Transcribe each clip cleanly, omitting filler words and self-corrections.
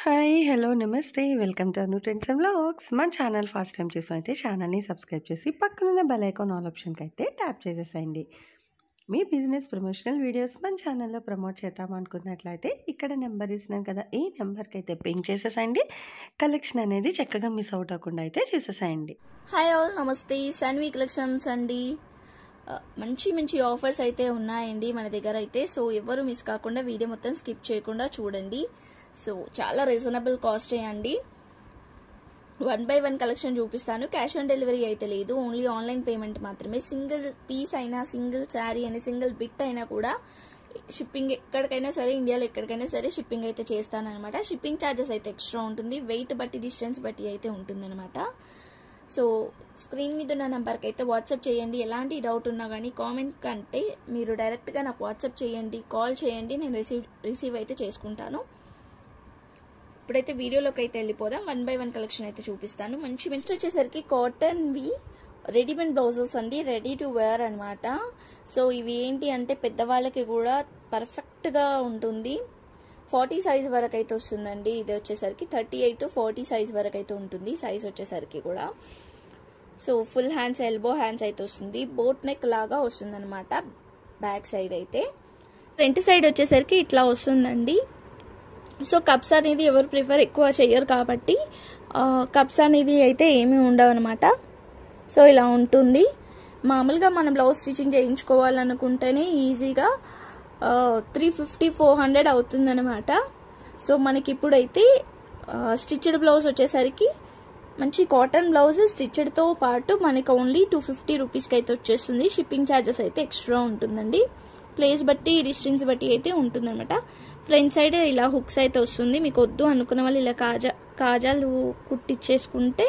Hi! Hello! నమస్తే. Welcome to Anu trends and vlogs. మన channel first time చూసినైతే ఛానల్‌ని subscribe చేసి పక్కనున్న బెల్ ఐకాన్ ఆల్ ఆప్షన్‌కైతే ట్యాప్ చేసేసేయండి. మీ బిజినెస్ ప్రమోషనల్ వీడియోస్ మన ఛానల్‌లో ప్రమోట్ చేద్దామనుకున్నట్లయితే ఇక్కడ నెంబర్ ఇస్తున్నాను కదా! ఈ నెంబర్‌కైతే పింగ్ చేసేసేయండి. కలెక్షన్ అనేది చక్కగా మిస్ అవుట్ అవ్వకుండా అయితే చేసేసేయండి. హాయ్ ఆల్, నమస్తే. సన్వి కలెక్షన్స్ అండి. మంచి మంచి ఆఫర్స్ అయితే ఉన్నాయండి మన దగ్గర అయితే. సో ఎవరు మిస్ కాకుండా వీడియో మొత్తం స్కిప్ చేయకుండా చూడండి. సో చాలా రీజనబుల్ కాస్టే అండి. 1/1 కలెక్షన్ చూపిస్తాను. క్యాష్ ఆన్ డెలివరీ అయితే లేదు, ఓన్లీ ఆన్లైన్ పేమెంట్ మాత్రమే. సింగిల్ పీస్ అయినా, సింగిల్ శారీ అయినా, సింగిల్ బిట్ అయినా కూడా షిప్పింగ్ ఎక్కడికైనా సరే, ఇండియాలో ఎక్కడికైనా సరే షిప్పింగ్ అయితే చేస్తానన్నమాట. షిప్పింగ్ ఛార్జెస్ అయితే ఎక్స్ట్రా ఉంటుంది, వెయిట్ బట్టి, డిస్టెన్స్ బట్టి అయితే ఉంటుందన్నమాట. సో స్క్రీన్ మీద ఉన్న నెంబర్కి అయితే వాట్సాప్ చేయండి. ఎలాంటి డౌట్ ఉన్నా కానీ కామెంట్ కంటే మీరు డైరెక్ట్గా నాకు వాట్సాప్ చేయండి, కాల్ చేయండి, నేను రిసీవ్ అయితే చేసుకుంటాను. ఇప్పుడైతే వీడియోలోకి అయితే వెళ్ళిపోదాం. 1/1 కలెక్షన్ అయితే చూపిస్తాను. మంచి బెస్ట్ వచ్చేసరికి కాటన్వి రెడీమేడ్ బ్లౌజెస్ అండి, రెడీ టు వేర్ అనమాట. సో ఇవి ఏంటి అంటే పెద్దవాళ్ళకి కూడా పర్ఫెక్ట్గా ఉంటుంది. 40 సైజ్ వరకు అయితే వస్తుందండి. ఇది వచ్చేసరికి 38 to 40 సైజ్ వరకు అయితే ఉంటుంది సైజ్ వచ్చేసరికి కూడా. So full hands, elbow hands అయితే వస్తుంది. బోట్ నెక్ లాగా వస్తుంది అనమాట. బ్యాక్ సైడ్ అయితే ఫ్రంట్ సైడ్ వచ్చేసరికి ఇట్లా వస్తుందండి. సో కప్స్ అనేది ఎవరు ప్రిఫర్ ఎక్కువ చేయరు కాబట్టి కప్స్ అనేది అయితే ఏమీ ఉండవు అనమాట. సో ఇలా ఉంటుంది. మామూలుగా మనం బ్లౌజ్ స్టిచ్చింగ్ చేయించుకోవాలనుకుంటేనే ఈజీగా 350-400 అవుతుందన్నమాట. సో మనకి ఇప్పుడైతే స్టిచ్డ్ బ్లౌజ్ వచ్చేసరికి మంచి కాటన్ బ్లౌజ్ స్టిచ్డ్తో పాటు మనకి ఓన్లీ 250 రూపీస్కి అయితే వచ్చేస్తుంది. షిప్పింగ్ ఛార్జెస్ అయితే ఎక్స్ట్రా ఉంటుందండి. ప్లేస్ బట్టి, డిస్టెన్స్ బట్టి అయితే ఉంటుందన్నమాట. ఫ్రంట్ సైడ్ ఇలా హుక్స్ అయితే వస్తుంది. మీకు వద్దు అనుకున్న వాళ్ళు ఇలా కాజాలు కుట్టించేసుకుంటే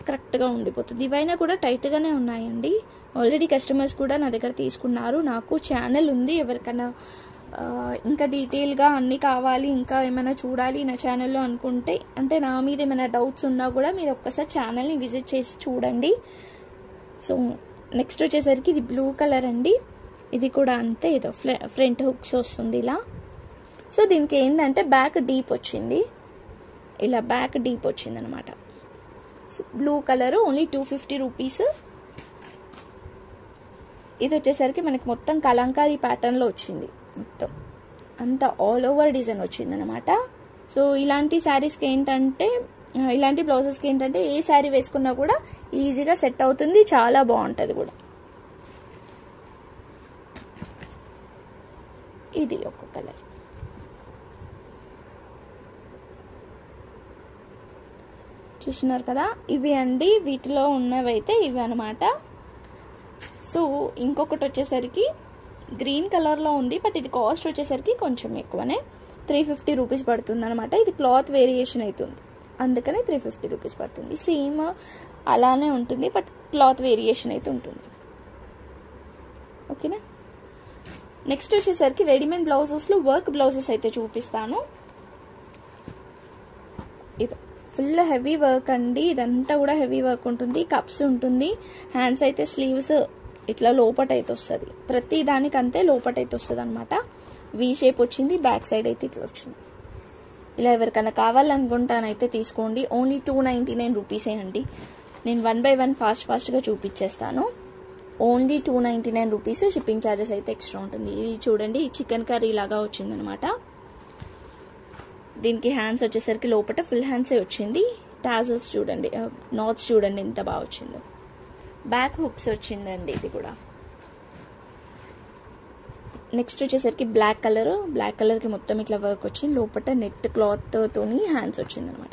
కరెక్ట్గా ఉండిపోతుంది. ఇవైనా కూడా టైట్గానే ఉన్నాయండి. ఆల్రెడీ కస్టమర్స్ కూడా నా దగ్గర తీసుకున్నారు. నాకు ఛానల్ ఉంది, ఎవరికైనా ఇంకా డీటెయిల్గా అన్నీ కావాలి, ఇంకా ఏమైనా చూడాలి నా ఛానల్లో అనుకుంటే, అంటే నా మీద ఏమైనా డౌట్స్ ఉన్నా కూడా మీరు ఒక్కసారి ఛానల్ని విజిట్ చేసి చూడండి. సో నెక్స్ట్ వచ్చేసరికి ఇది బ్లూ కలర్ అండి. ఇది కూడా అంతే, ఏదో ఫ్రంట్ హుక్స్ వస్తుంది ఇలా. సో దీనికి ఏంటంటే బ్యాక్ డీప్ వచ్చింది, ఇలా బ్యాక్ డీప్ వచ్చింది అనమాట. So blue colour only 250 rupees. ఇది వచ్చేసరికి మనకి మొత్తం కలంకారీ ప్యాటర్న్లో వచ్చింది, మొత్తం అంతా ఆల్ ఓవర్ డిజైన్ వచ్చింది అనమాట. సో ఇలాంటి శారీస్కి ఏంటంటే, ఇలాంటి బ్లౌజెస్కి ఏంటంటే ఏ శారీ వేసుకున్నా కూడా ఈజీగా సెట్ అవుతుంది, చాలా బాగుంటుంది కూడా. ఇది ఒక కలర్. చూస్తున్నారు కదా, ఇవి అండి. వీటిలో ఉన్నవైతే ఇవి అనమాట. సో ఇంకొకటి వచ్చేసరికి గ్రీన్ కలర్లో ఉంది, బట్ ఇది కాస్ట్ వచ్చేసరికి కొంచెం ఎక్కువనే, 350 రూపీస్ పడుతుంది అనమాట. ఇది క్లాత్ వేరియేషన్ అవుతుంది, అందుకనే 350 రూపీస్ పడుతుంది. సేమ్ అలానే ఉంటుంది, బట్ క్లాత్ వేరియేషన్ అయితే ఉంటుంది. ఓకేనా. నెక్స్ట్ వచ్చేసరికి రెడీమేడ్ బ్లౌజెస్లో వర్క్ బ్లౌజెస్ అయితే చూపిస్తాను. ఇది ఫుల్ హెవీ వర్క్ అండి. ఇదంతా కూడా హెవీ వర్క్ ఉంటుంది. కప్స్ ఉంటుంది. హ్యాండ్స్ అయితే స్లీవ్స్ ఇట్లా లోపట అయితే వస్తుంది, ప్రతి దానికంతే లోపట అయితే వస్తుంది అనమాట. వీ షేప్ వచ్చింది, బ్యాక్ సైడ్ అయితే ఇట్లా వచ్చింది. ఇలా ఎవరికైనా కావాలనుకుంటానైతే తీసుకోండి. ఓన్లీ 299 రూపీసే అండి. నేను 1/1 ఫాస్ట్గా చూపించేస్తాను. Only 299 rupees. షిప్పింగ్ ఛార్జెస్ అయితే ఎక్స్ట్రా ఉంటుంది. ఇది చూడండి, చికెన్ కర్రీ లాగా వచ్చిందనమాట. దీనికి హ్యాండ్స్ వచ్చేసరికి లోపల ఫుల్ హ్యాండ్సే వచ్చింది. టాజల్స్ చూడండి, నాట్స్ చూడండి ఎంత బాగా వచ్చిందో. బ్యాక్ హుక్స్ వచ్చిందండి ఇది కూడా. నెక్స్ట్ వచ్చేసరికి బ్లాక్ కలర్కి మొత్తం ఇట్లా వర్క్ వచ్చింది. లోపల నెట్ క్లాత్తోని హ్యాండ్స్ వచ్చింది అనమాట.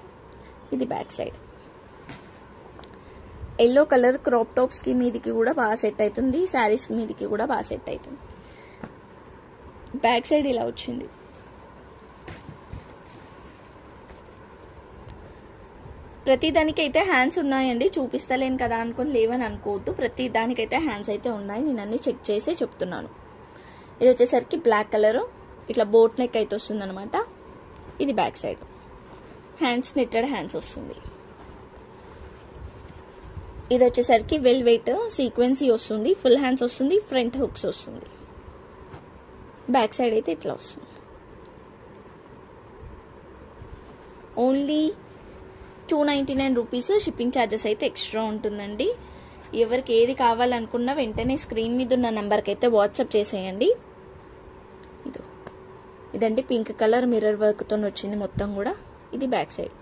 ఇది back side. Yellow colour crop టాప్స్కి మీదికి కూడా బాగా సెట్ అవుతుంది, శారీస్ మీదికి కూడా బాగా సెట్ అవుతుంది. బ్యాక్ సైడ్ ఇలా వచ్చింది. ప్రతి దానికైతే హ్యాండ్స్ ఉన్నాయండి, చూపిస్తలేను కదా అనుకొని లేవని అనుకోవద్దు. ప్రతి దానికైతే హ్యాండ్స్ అయితే ఉన్నాయి, నేను అన్ని చెక్ చేసే చెప్తున్నాను. ఇది వచ్చేసరికి బ్లాక్ కలర్, ఇట్లా బోట్ నెక్ అయితే వస్తుంది అనమాట. ఇది back side. Hands netted hands వస్తుంది. ఇది వచ్చేసరికి వెల్వెట్ సీక్వెన్సీ వస్తుంది, ఫుల్ హ్యాండ్స్ వస్తుంది, ఫ్రంట్ హుక్స్ వస్తుంది. బ్యాక్ సైడ్ అయితే ఇట్లా వస్తుంది. Only 299 rupees. షిప్పింగ్ ఛార్జెస్ అయితే ఎక్స్ట్రా ఉంటుందండి. ఎవరికి ఏది కావాలనుకున్నా వెంటనే స్క్రీన్ మీద ఉన్న నెంబర్కి అయితే వాట్సాప్ చేసేయండి. ఇదండి పింక్ కలర్ మిర్రర్ వర్క్తో వచ్చింది మొత్తం కూడా. ఇది బ్యాక్ సైడ్.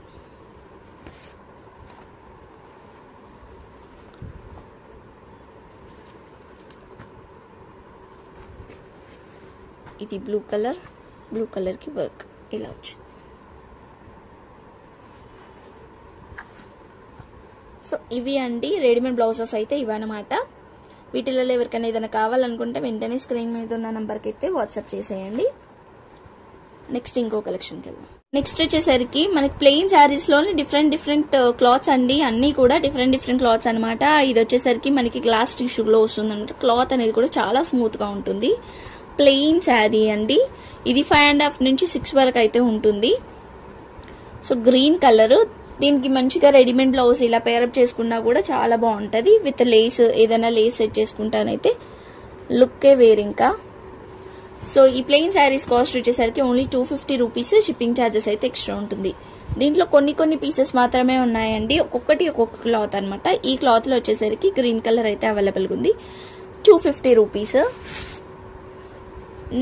ఇది బ్లూ కలర్కి వర్క్ ఇలా వచ్చింది. సో ఇవి అండి రెడీమేడ్ బ్లౌజెస్ అయితే ఇవన్నమాట. వీటిలో ఎవరికైనా ఏదైనా కావాలనుకుంటే వెంటనే స్క్రీన్ మీద ఉన్న నెంబర్కి అయితే వాట్సాప్ చేసేయండి. నెక్స్ట్ ఇంకో కలెక్షన్కి వెళ్దాం. నెక్స్ట్ వచ్చేసరికి మనకి ప్లెయిన్ శారీస్లోనే డిఫరెంట్ క్లాత్స్ అండి. అన్నీ కూడా డిఫరెంట్ క్లాత్స్ అనమాట. ఇది వచ్చేసరికి మనకి గ్లాస్ టిష్యూలో వస్తుంది అనమాట. క్లాత్ అనేది కూడా చాలా స్మూత్గా ఉంటుంది. ప్లెయిన్ శారీ అండి. ఇది 5.5 నుంచి 6 వరకు అయితే ఉంటుంది. So green colour. దీనికి మంచిగా రెడీమేడ్ బ్లౌజ్ ఇలా పేరప్ చేసుకున్నా కూడా చాలా బాగుంటుంది. విత్ లేస్, ఏదైనా లేస్ సెట్ చేసుకుంటానైతే లుక్కే వేరు ఇంకా. సో ఈ ప్లెయిన్ శారీస్ కాస్ట్ వచ్చేసరికి ఓన్లీ 250 రూపీస్. షిప్పింగ్ ఛార్జెస్ అయితే ఎక్స్ట్రా ఉంటుంది. దీంట్లో కొన్ని పీసెస్ మాత్రమే ఉన్నాయండి. ఒక్కొక్కటి ఒక్కొక్క క్లాత్ అనమాట. ఈ క్లాత్లో వచ్చేసరికి గ్రీన్ కలర్ అయితే అవైలబుల్గా ఉంది. 250 రూపీస్.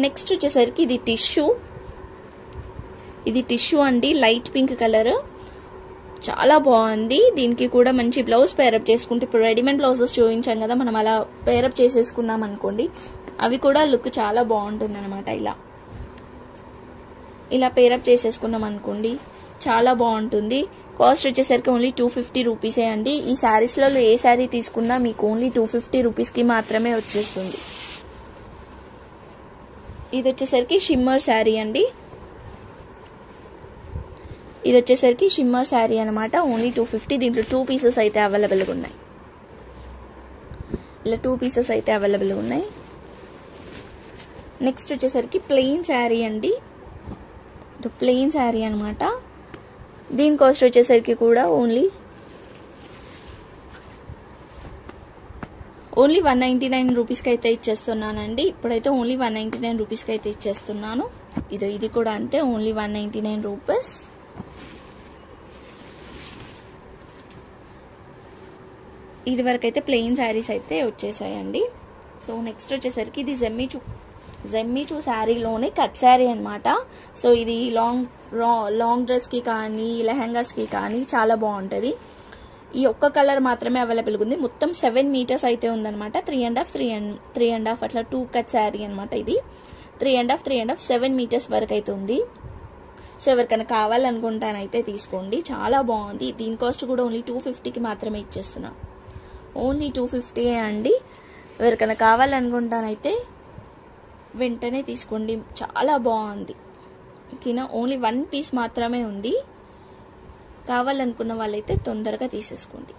నెక్స్ట్ వచ్చేసరికి ఇది టిష్యూ అండి. లైట్ పింక్ కలర్, చాలా బాగుంది. దీనికి కూడా మంచి బ్లౌజ్ పేరప్ చేసుకుంటే, ఇప్పుడు రెడీమేడ్ బ్లౌజెస్ చూపించాం కదా, మనం అలా పేరప్ చేసేసుకున్నాం అనుకోండి, అవి కూడా లుక్ చాలా బాగుంటుంది అనమాట. ఇలా పేరప్ చేసేసుకున్నాం అనుకోండి చాలా బాగుంటుంది. కాస్ట్ వచ్చేసరికి ఓన్లీ 250 రూపీసే అండి. ఈ శారీస్లలో ఏ శారీ తీసుకున్నా మీకు ఓన్లీ 250 రూపీస్కి మాత్రమే వచ్చేస్తుంది. ఇది వచ్చేసరికి షిమ్మర్ శారీ అండి. ఇది వచ్చేసరికి షిమ్మర్ శారీ అనమాట. ఓన్లీ 250. దీంట్లో 2 పీసెస్ అయితే అవైలబుల్గా ఉన్నాయి. ఇలా 2 పీసెస్ అయితే అవైలబుల్గా ఉన్నాయి. నెక్స్ట్ వచ్చేసరికి ప్లెయిన్ శారీ అండి. ఇది ప్లెయిన్ శారీ అనమాట. దీని కాస్ట్ వచ్చేసరికి కూడా ఓన్లీ 199 రూపీస్కి అయితే ఇచ్చేస్తున్నానండి. ఇప్పుడైతే ఓన్లీ 199 రూపీస్కి అయితే ఇచ్చేస్తున్నాను. ఇది కూడా అంతే, ఓన్లీ 199 రూపీస్. ఇది వరకు అయితే ప్లెయిన్ శారీస్ అయితే వచ్చేసాయండి. సో నెక్స్ట్ వచ్చేసరికి ఇది జెమ్మిచూ శారీలోనే కట్ శారీ అనమాట. సో ఇది లాంగ్ డ్రెస్కి కానీ లెహంగాస్కి కానీ చాలా బాగుంటుంది. ఈ ఒక్క కలర్ మాత్రమే అవైలబుల్గా ఉంది. మొత్తం 7 మీటర్స్ అయితే ఉందన్నమాట. 3.5 అట్లా 2 కట్ శారీ అనమాట. ఇది 3.5 7 మీటర్స్ వరకు అయితే ఉంది. సో ఎవరికైనా కావాలనుకుంటానైతే తీసుకోండి, చాలా బాగుంది. దీని కాస్ట్ కూడా ఓన్లీ 250కి మాత్రమే ఇచ్చేస్తున్నాం. ఓన్లీ 250 అండి. ఎవరికైనా కావాలనుకుంటానైతే వెంటనే తీసుకోండి, చాలా బాగుంది. ఓకేనా, ఓన్లీ 1 పీస్ మాత్రమే ఉంది. కావాలనుకున్న వాళ్ళైతే తొందరగా తీసేసుకోండి.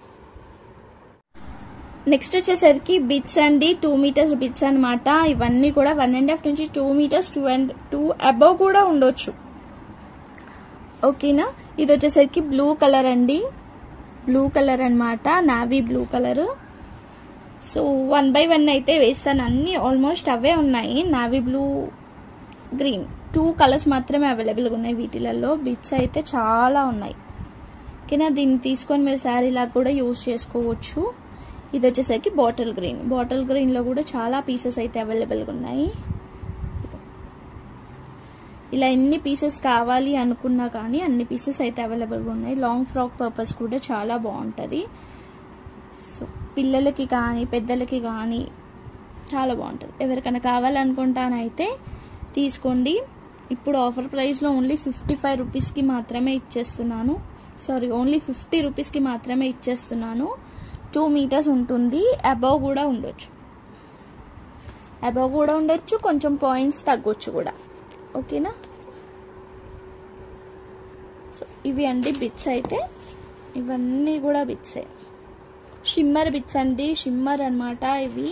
నెక్స్ట్ వచ్చేసరికి బిట్స్ అండి. 2 మీటర్స్ బిట్స్ అనమాట. ఇవన్నీ కూడా 1.5 నుంచి 2 మీటర్స్ 2 అబవ్ కూడా ఉండొచ్చు. ఓకేనా, ఇది వచ్చేసరికి బ్లూ కలర్ అండి. బ్లూ కలర్ అనమాట, navy blue colour. So 1 by 1 అయితే వేస్తాను. అన్నీ ఆల్మోస్ట్ అవే ఉన్నాయి. నావీ బ్లూ, గ్రీన్ 2 కలర్స్ మాత్రమే అవైలబుల్గా ఉన్నాయి. వీటిలలో బిట్స్ అయితే చాలా ఉన్నాయి. ఓకేనా, దీన్ని తీసుకొని మీరు శారీ లాగా కూడా యూజ్ చేసుకోవచ్చు. ఇది వచ్చేసరికి బాటిల్ గ్రీన్లో కూడా చాలా పీసెస్ అయితే అవైలబుల్గా ఉన్నాయి. ఇలా ఎన్ని పీసెస్ కావాలి అనుకున్నా కానీ అన్ని పీసెస్ అయితే అవైలబుల్గా ఉన్నాయి. లాంగ్ ఫ్రాక్ పర్పస్ కూడా చాలా బాగుంటుంది. సో పిల్లలకి కానీ పెద్దలకి కానీ చాలా బాగుంటుంది. ఎవరికైనా కావాలనుకుంటానైతే తీసుకోండి. ఇప్పుడు ఆఫర్ ప్రైస్లో ఓన్లీ 55 రూపీస్కి మాత్రమే ఇచ్చేస్తున్నాను. ఓన్లీ 50 రూపీస్కి మాత్రమే ఇచ్చేస్తున్నాను. 2 మీటర్స్ ఉంటుంది. అబవ్ కూడా ఉండొచ్చు, కొంచెం పాయింట్స్ తగ్గొచ్చు కూడా. ఓకేనా, సో ఇవి అండి బిట్స్ అయితే. ఇవన్నీ కూడా బిట్సే, షిమ్మర్ బిట్స్ అండి. షిమ్మర్ అనమాట ఇవి.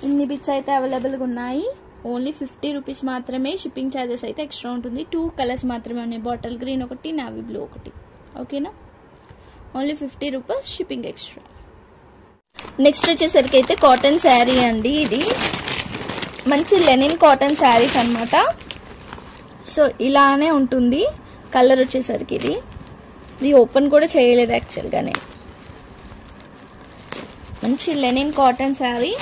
ఇన్ని బిట్స్ అయితే అవైలబుల్గా ఉన్నాయి. ఓన్లీ 50 రూపీస్ మాత్రమే. షిప్పింగ్ ఛార్జెస్ అయితే ఎక్స్ట్రా ఉంటుంది. 2 కలర్స్ మాత్రమే ఉన్నాయి, బాటిల్ గ్రీన్ ఒకటి, నావీ బ్లూ ఒకటి. ఓకేనా, only 50 rupees, shipping extra. Next వచ్చేసరికి అయితే కాటన్ శారీ అండి. ఇది మంచి లెనిన్ కాటన్ శారీస్ అనమాట. సో ఇలానే ఉంటుంది కలర్ వచ్చేసరికి. ఇది ఓపెన్ కూడా చేయలేదు యాక్చువల్గా నేను. మంచి లెనిన్ కాటన్ శారీ.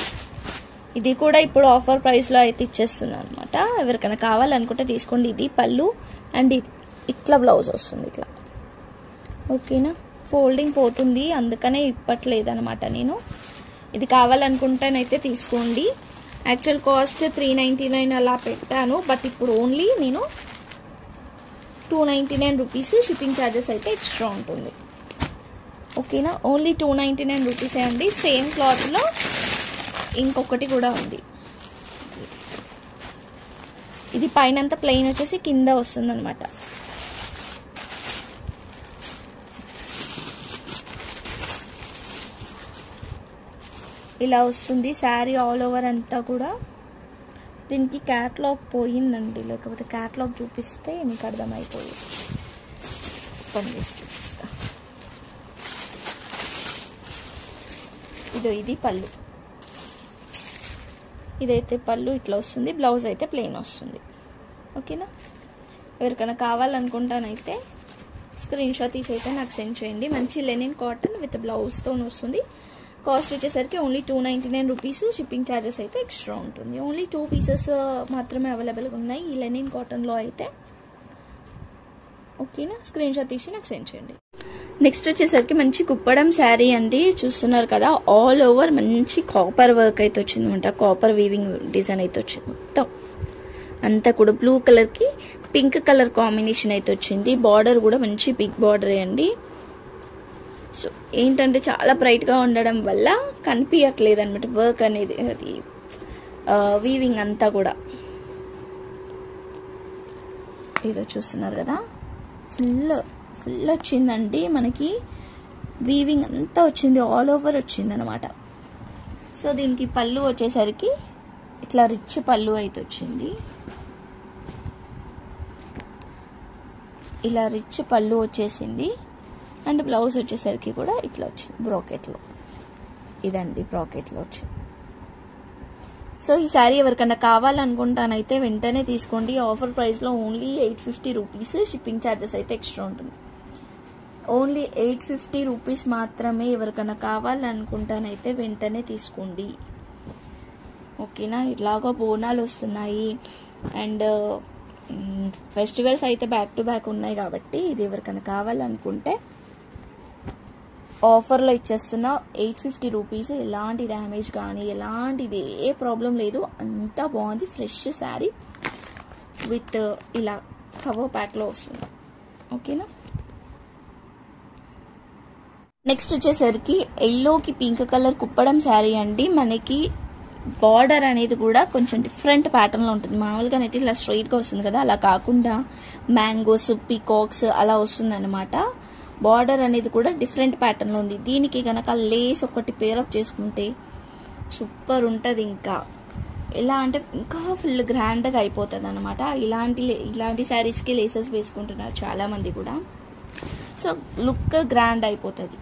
ఇది కూడా ఇప్పుడు ఆఫర్ ప్రైస్లో అయితే ఇచ్చేస్తున్నాను అనమాట. ఎవరికైనా కావాలనుకుంటే తీసుకోండి. ఇది పళ్ళు అండ్ ఇట్లా బ్లౌజ్ వస్తుంది ఇట్లా. ఓకేనా, ఫోల్డింగ్ పోతుంది అందుకనే ఇప్పట్లేదు అనమాట నేను. ఇది కావాలనుకుంటేనైతే తీసుకోండి. యాక్చువల్ కాస్ట్ 399 అలా పెట్టాను, బట్ ఇప్పుడు ఓన్లీ నేను 299 రూపీస్. షిప్పింగ్ ఛార్జెస్ అయితే ఎక్స్ట్రా ఉంటుంది. ఓకేనా, ఓన్లీ 299 రూపీసే అండి. సేమ్ క్లాత్లో ఇంకొకటి కూడా ఉంది. ఇది పైన అంతా ప్లెయిన్ వచ్చేసి కింద వస్తుంది అనమాట. ఇలా వస్తుంది శారీ ఆల్ ఓవర్ అంతా కూడా. దీనికి క్యాట్లాగ్ పోయిందండి, లేకపోతే క్యాట్లాగ్ చూపిస్తే మీకు అర్థమైపోయింది. ఓపెన్ చేసి చూపిస్తా. ఇది పళ్ళు. ఇదైతే పళ్ళు ఇట్లా వస్తుంది. బ్లౌజ్ అయితే ప్లెయిన్ వస్తుంది. ఓకేనా, ఎవరికైనా కావాలనుకుంటానైతే స్క్రీన్ షాట్ తీసి అయితే నాకు సెండ్ చేయండి. మంచి లెనిన్ కాటన్ విత్ బ్లౌజ్తో వస్తుంది. కాస్ట్ వచ్చేసరికి ఓన్లీ 299 రూపీస్. షిప్పింగ్ ఛార్జెస్ అయితే ఎక్స్ట్రా ఉంటుంది. ఓన్లీ 2 పీసెస్ మాత్రమే అవైలబుల్గా ఉన్నాయి ఈ లెనిన్ కాటన్లో అయితే. ఓకేనా, స్క్రీన్ షాట్ తీసి నాకు సెండ్ చేయండి. నెక్స్ట్ వచ్చేసరికి మంచి కుప్పడం శారీ అండి. చూస్తున్నారు కదా, ఆల్ ఓవర్ మంచి కాపర్ వర్క్ అయితే వచ్చింది అనమాట. కాపర్ వీవింగ్ డిజైన్ అయితే వచ్చింది మొత్తం అంతా కూడా. బ్లూ కలర్కి పింక్ కలర్ కాంబినేషన్ అయితే వచ్చింది. బార్డర్ కూడా మంచి బిగ్ బార్డరే అండి. సో ఏంటంటే చాలా బ్రైట్గా ఉండడం వల్ల కనిపించట్లేదు అనమాట వర్క్ అనేది. అది వీవింగ్ అంతా కూడా ఇదో చూస్తున్నారు కదా, ఫుల్ వచ్చిందండి మనకి. వీవింగ్ అంతా వచ్చింది, ఆల్ ఓవర్ వచ్చింది అనమాట. సో దీనికి పళ్ళు వచ్చేసరికి ఇట్లా రిచ్ పళ్ళు అయితే వచ్చింది. ఇలా రిచ్ పళ్ళు వచ్చేసింది. అండ్ బ్లౌజ్ వచ్చేసరికి కూడా ఇట్లా వచ్చింది బ్రాకెట్లో. ఇదండి బ్రాకెట్లో వచ్చింది. సో ఈ శారీ ఎవరికన్నా కావాలనుకుంటానైతే వెంటనే తీసుకోండి. ఆఫర్ ప్రైస్లో ఓన్లీ 850 రూపీస్. షిప్పింగ్ ఛార్జెస్ అయితే ఎక్స్ట్రా ఉంటుంది. ఓన్లీ 850 రూపీస్ మాత్రమే. ఎవరికైనా కావాలనుకుంటానైతే వెంటనే తీసుకోండి. ఓకేనా, ఇలాగో బోనాలు వస్తున్నాయి అండ్ ఫెస్టివల్స్ అయితే బ్యాక్ టు బ్యాక్ ఉన్నాయి కాబట్టి ఇది ఎవరికైనా కావాలనుకుంటే ఆఫర్లో ఇచ్చేస్తున్నా 850 రూపీస్. ఎలాంటి డ్యామేజ్ కానీ ఎలాంటిది ఏ ప్రాబ్లం లేదు, అంతా బాగుంది. ఫ్రెష్ శారీ విత్ ఇలా కవర్ ప్యాక్లో వస్తుంది. ఓకేనా, నెక్స్ట్ వచ్చేసరికి ఎల్లోకి పింక్ కలర్ కుప్పడం శారీ అండి. మనకి బార్డర్ అనేది కూడా కొంచెం డిఫరెంట్ ప్యాటర్న్లో ఉంటుంది. మామూలుగానైతే ఇలా స్ట్రైట్గా వస్తుంది కదా, అలా కాకుండా మ్యాంగోస్ పీకాక్స్ అలా వస్తుంది అనమాట. బార్డర్ అనేది కూడా డిఫరెంట్ ప్యాటర్న్లో ఉంది. దీనికి కనుక లేస్ ఒకటి పేరప్ చేసుకుంటే సూపర్ ఉంటుంది. ఇంకా ఎలా అంటే ఇంకా ఫుల్ గ్రాండ్గా అయిపోతుంది అనమాట. ఇలాంటి శారీస్కి లేసెస్ వేసుకుంటున్నారు చాలామంది కూడా. సో లుక్ గ్రాండ్ అయిపోతుంది.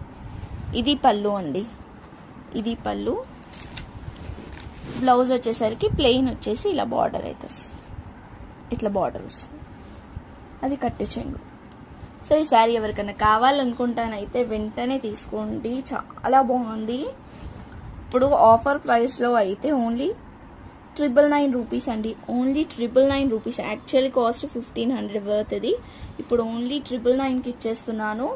ఇది పళ్ళు అండి, ఇది పళ్ళు. బ్లౌజ్ వచ్చేసరికి ప్లెయిన్ వచ్చేసి ఇలా బార్డర్ అయితే వస్తుంది. ఇట్లా బార్డర్ వస్తుంది, అది కట్టు చెంగు. సో ఈ శారీ ఎవరికైనా కావాలనుకుంటానైతే వెంటనే తీసుకోండి. చాలా బాగుంది. ఇప్పుడు ఆఫర్ ప్రైస్లో అయితే ఓన్లీ 999 రూపీస్ అండి. Only 999 rupees. Actually cost 1500 worth ఇది. ఇప్పుడు ఓన్లీ 999కి ఇచ్చేస్తున్నాను.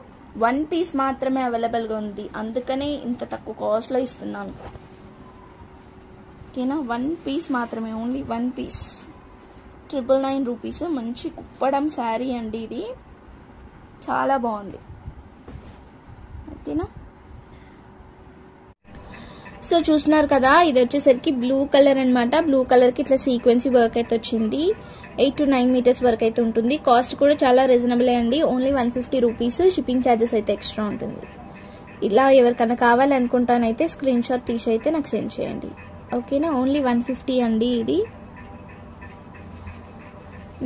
1 పీస్ మాత్రమే అవైలబుల్గా ఉంది, అందుకనే ఇంత తక్కువ కాస్ట్లో ఇస్తున్నాను. ఓకేనా, 1 పీస్ మాత్రమే, ఓన్లీ 1 పీస్ 999 రూపీస్. మంచి కుప్పడం శారీ అండి ఇది, చాలా బాగుంది. ఓకేనా, సో చూస్తున్నారు కదా, ఇది వచ్చేసరికి బ్లూ కలర్ అనమాట. బ్లూ కలర్కి ఇట్లా సీక్వెన్సీ వర్క్ అయితే వచ్చింది. 8 to 9 మీటర్స్ వరకు అయితే ఉంటుంది. కాస్ట్ కూడా చాలా రీజనబుల్ అండి. Only 150 rupees. షిప్పింగ్ ఛార్జెస్ అయితే ఎక్స్ట్రా ఉంటుంది. ఇలా ఎవరికైనా కావాలనుకుంటానైతే స్క్రీన్ షాట్ తీసి అయితే నాకు సెండ్ చేయండి. ఓకేనా, ఓన్లీ 150 అండి ఇది.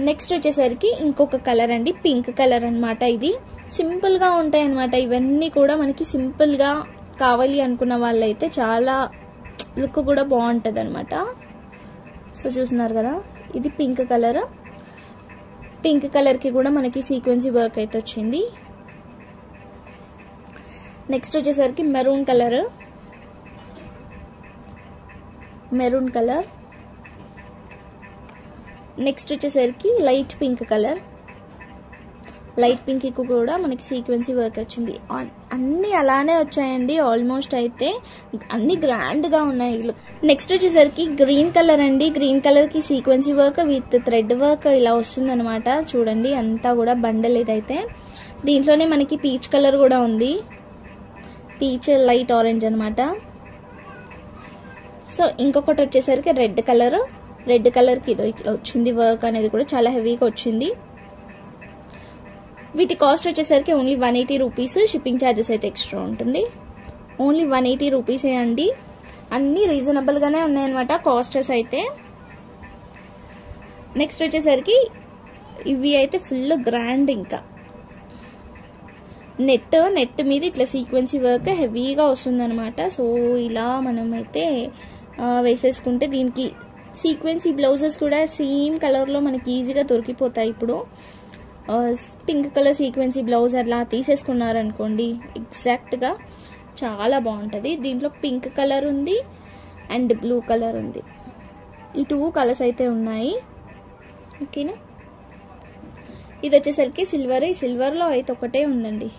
నెక్స్ట్ వచ్చేసరికి ఇంకొక కలర్ అండి, పింక్ కలర్ అనమాట. ఇది సింపుల్గా ఉంటాయి అనమాట. ఇవన్నీ కూడా మనకి సింపుల్గా కావాలి అనుకున్న వాళ్ళైతే చాలా లుక్ కూడా బాగుంటుంది అనమాట. సో చూస్తున్నారు కదా, ఇది పింక్ కలర్. పింక్ కలర్కి కూడా మనకి సీక్వెన్సీ వర్క్ అయితే వచ్చింది. నెక్స్ట్ వచ్చేసరికి మెరూన్ కలర్, నెక్స్ట్ వచ్చేసరికి light pink colour, light pink కూడా మనకి సీక్వెన్సీ వర్క్ వచ్చింది. అన్నీ అలానే వచ్చాయండి, ఆల్మోస్ట్ అయితే అన్ని గ్రాండ్గా ఉన్నాయి. నెక్స్ట్ వచ్చేసరికి గ్రీన్ కలర్ అండి. గ్రీన్ కలర్కి సీక్వెన్సీ వర్క్ విత్ థ్రెడ్ వర్క్ ఇలా వస్తుంది అనమాట. చూడండి అంతా కూడా బండల్ ఇదైతే. దీంట్లోనే మనకి పీచ్ కలర్ కూడా ఉంది, పీచ్ లైట్ ఆరెంజ్ అనమాట. సో ఇంకొకటి వచ్చేసరికి రెడ్ కలర్కి ఇదో ఇట్లా వచ్చింది వర్క్ అనేది కూడా చాలా హెవీగా వచ్చింది. వీటి కాస్ట్ వచ్చేసరికి ఓన్లీ 180 రూపీస్. షిప్పింగ్ ఛార్జెస్ అయితే ఎక్స్ట్రా ఉంటుంది. ఓన్లీ 180 రూపీసే అండి. అన్నీ రీజనబుల్గానే ఉన్నాయన్నమాట కాస్టెస్ అయితే. నెక్స్ట్ వచ్చేసరికి ఇవి అయితే ఫుల్ గ్రాండ్. ఇంకా నెట్ మీద ఇట్లా సీక్వెన్సీ వర్క్ హెవీగా వస్తుంది అనమాట. సో ఇలా మనం అయితే వేసేసుకుంటే దీనికి సీక్వెన్సీ బ్లౌజెస్ కూడా సేమ్ కలర్లో మనకి ఈజీగా దొరికిపోతాయి. ఇప్పుడు పింక్ కలర్ సీక్వెన్సీ బ్లౌజ్ అట్లా తీసేసుకున్నారనుకోండి ఎగ్జాక్ట్గా చాలా బాగుంటుంది. దీంట్లో పింక్ కలర్ ఉంది అండ్ బ్లూ కలర్ ఉంది. ఈ 2 కలర్స్ అయితే ఉన్నాయి. ఓకేనా. ఇది వచ్చేసరికి సిల్వర్. ఈ సిల్వర్లో అయితే ఒకటే ఉందండి,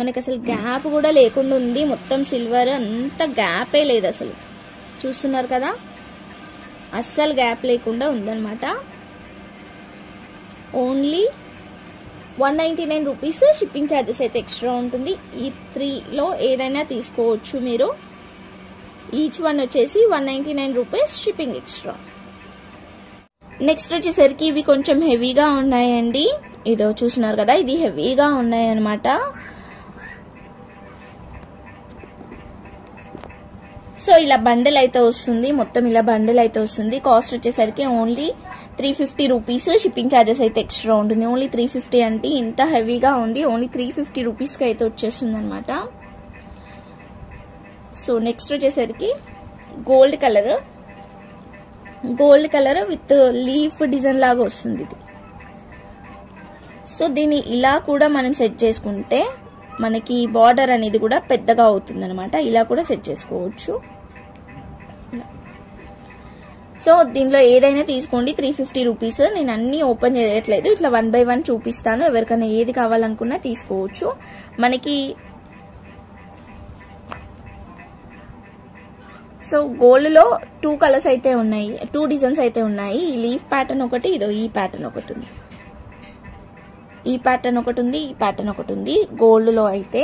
మనకు అసలు గ్యాప్ కూడా లేకుండా ఉంది. మొత్తం సిల్వర్, అంత గ్యాపే లేదు అసలు. చూస్తున్నారు కదా, అస్సలు గ్యాప్ లేకుండా ఉందన్నమాట. Only 199 rupees. షిప్పింగ్ ఛార్జెస్ అయితే ఎక్స్ట్రా ఉంటుంది. ఈ 3లో ఏదైనా తీసుకోవచ్చు మీరు. ఈచ్ వన్ వచ్చేసి 199 రూపీస్, షిప్పింగ్ ఎక్స్ట్రా. నెక్స్ట్ వచ్చేసరికి ఇవి కొంచెం హెవీగా ఉన్నాయండి. ఇదో చూస్తున్నారు కదా, ఇది హెవీగా ఉన్నాయి అనమాట. సో ఇలా బండిల్ అయితే వస్తుంది, మొత్తం ఇలా బండిల్ అయితే వస్తుంది. కాస్ట్ వచ్చేసరికి ఓన్లీ 350 రూపీస్. షిప్పింగ్ ఛార్జెస్ అయితే ఎక్స్ట్రా ఉంటుంది. ఓన్లీ 350 అంటే ఇంత హెవీగా ఉంది. ఓన్లీ 350 రూపీస్కి అయితే వచ్చేస్తుంది అనమాట. సో నెక్స్ట్ వచ్చేసరికి gold colour with leaf design లాగా వస్తుంది ఇది. సో దీన్ని ఇలా కూడా మనం సెట్ చేసుకుంటే మనకి బార్డర్ అనేది కూడా పెద్దగా అవుతుంది అనమాట. ఇలా కూడా సెట్ చేసుకోవచ్చు. సో దీనిలో ఏదైనా తీసుకోండి, 350 రూపీస్. నేను అన్ని ఓపెన్ చేయట్లేదు, ఇట్లా 1 by 1 చూపిస్తాను. ఎవరికైనా ఏది కావాలనుకున్నా తీసుకోవచ్చు. మనకి సో గోల్డ్లో 2 కలర్స్ అయితే ఉన్నాయి, 2 డిజైన్స్ అయితే ఉన్నాయి. ఈ లీఫ్ ప్యాటర్న్ ఒకటి, ఇదో ఈ ప్యాటర్న్ ఒకటి ఉంది, ఈ ప్యాటర్న్ ఒకటి ఉంది, ఈ ప్యాటర్న్ ఒకటి ఉంది గోల్డ్లో అయితే.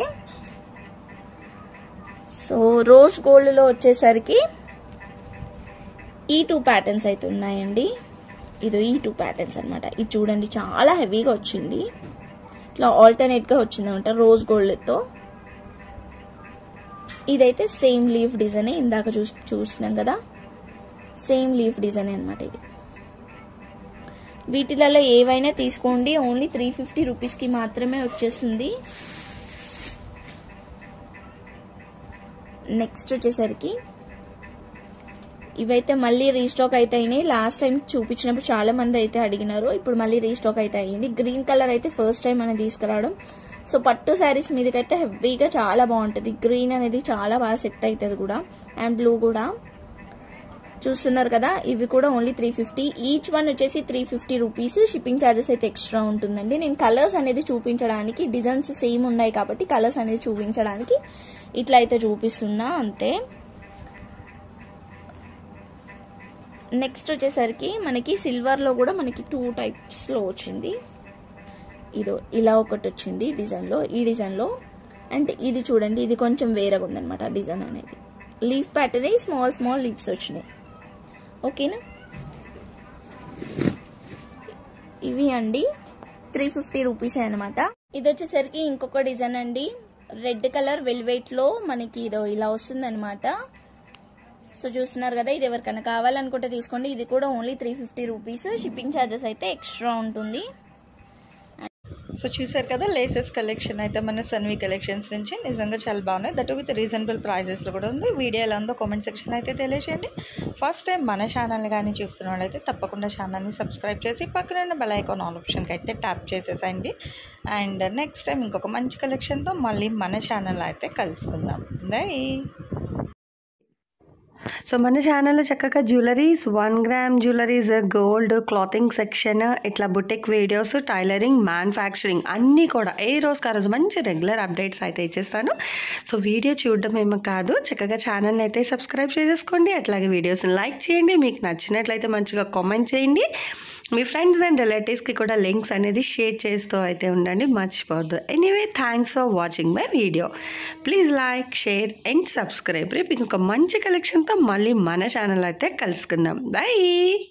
సో రోజ్ గోల్డ్లో వచ్చేసరికి ఈ 2 ప్యాటర్న్స్ అయితే ఉన్నాయండి. ఇదో ఈ 2 ప్యాటర్న్స్ అనమాట. ఇది చూడండి చాలా హెవీగా వచ్చింది, ఇట్లా ఆల్టర్నేట్గా వచ్చింది అనమాట రోజ్ గోల్డ్తో. ఇదైతే సేమ్ లీఫ్ డిజైన్, ఇందాక చూసినాం కదా, సేమ్ లీఫ్ డిజైన్ అనమాట ఇది. వీటిలలో ఏవైనా తీసుకోండి, ఓన్లీ 350 రూపీస్కి మాత్రమే వచ్చేస్తుంది. నెక్స్ట్ వచ్చేసరికి ఇవైతే మళ్ళీ రీస్టాక్ అయితే అయినాయి. లాస్ట్ టైం చూపించినప్పుడు చాలా మంది అయితే అడిగినారు, ఇప్పుడు మళ్ళీ రీస్టాక్ అయితే అయ్యింది. గ్రీన్ కలర్ అయితే ఫస్ట్ టైం అనేది తీసుకురావడం. సో పట్టు శారీస్ మీదకైతే హెవీగా చాలా బాగుంటుంది. గ్రీన్ అనేది చాలా బాగా సెట్ అవుతుంది కూడా, అండ్ బ్లూ కూడా. చూస్తున్నారు కదా, ఇవి కూడా ఓన్లీ 350. ఈచ్ వన్ వచ్చేసి 350 రూపీస్. షిప్పింగ్ ఛార్జెస్ అయితే ఎక్స్ట్రా ఉంటుందండి. నేను కలర్స్ అనేది చూపించడానికి, డిజైన్స్ సేమ్ ఉన్నాయి కాబట్టి కలర్స్ అనేది చూపించడానికి ఇట్లా అయితే చూపిస్తున్నా అంతే. నెక్స్ట్ వచ్చేసరికి మనకి సిల్వర్లో కూడా మనకి 2 టైప్స్లో వచ్చింది. ఇదో ఇలా ఒకటి వచ్చింది డిజైన్లో, ఈ డిజైన్లో. అండ్ ఇది చూడండి, ఇది కొంచెం వేరేగా ఉందన్నమాట డిజైన్ అనేది. Leaf pattern, small small leaves వచ్చినాయి. ఓకేనా. ఇవి అండి 350 రూపీసే అనమాట. ఇది వచ్చేసరికి ఇంకొక డిజైన్ అండి, రెడ్ కలర్ వెల్వెట్లో మనకి ఇదో ఇలా వస్తుంది అనమాట. సో చూస్తున్నారు కదా, ఇది ఎవరికైనా కావాలనుకుంటే తీసుకోండి. ఇది కూడా ఓన్లీ 350 రూపీస్. షిప్పింగ్ ఛార్జెస్ అయితే ఎక్స్ట్రా ఉంటుంది. సో చూసారు కదా లేసెస్ కలెక్షన్ అయితే మన సన్వి కలెక్షన్స్ నుంచి నిజంగా చాలా బాగున్నాయి. దట్ విత్ రీజనబుల్ ప్రైజెస్లో కూడా ఉంది. వీడియో ఎలా ఉందో కామెంట్ సెక్షన్ అయితే తెలియజేయండి. ఫస్ట్ టైం మన ఛానల్ని కానీ చూస్తున్న వాళ్ళైతే తప్పకుండా ఛానల్ని సబ్స్క్రైబ్ చేసి పక్కన ఉన్న బెల్ ఐకాన్ ఆల్ ఆప్షన్కి అయితే ట్యాప్ చేసేసండి. అండ్ నెక్స్ట్ టైం ఇంకొక మంచి కలెక్షన్తో మళ్ళీ మన ఛానల్ అయితే కలుసుకుందాం. బై. సో మన ఛానల్లో చక్కగా jewelleries, 1 gram jewelleries, gold, clothing section, ఇట్లా బుటిక్ వీడియోస్, టైలరింగ్, మ్యానుఫ్యాక్చరింగ్ అన్నీ కూడా ఏ రోజుకి ఆ రోజు మంచి రెగ్యులర్ అప్డేట్స్ అయితే ఇచ్చేస్తాను. సో వీడియో చూడడం ఏమో కాదు, చక్కగా ఛానల్ని అయితే సబ్స్క్రైబ్ చేసేసుకోండి. అట్లాగే వీడియోస్ని లైక్ చేయండి. మీకు నచ్చినట్లయితే మంచిగా కామెంట్ చేయండి. మీ ఫ్రెండ్స్ అండ్ రిలేటివ్స్కి కూడా లింక్స్ అనేది షేర్ చేస్తూ అయితే ఉండండి, మర్చిపోవద్దు. Anyway thanks for watching my video. Please like, share and subscribe. రేపు ఇంకొక మంచి కలెక్షన్తో మళ్ళీ మన ఛానల్ అయితే కలుసుకుందాం. బై.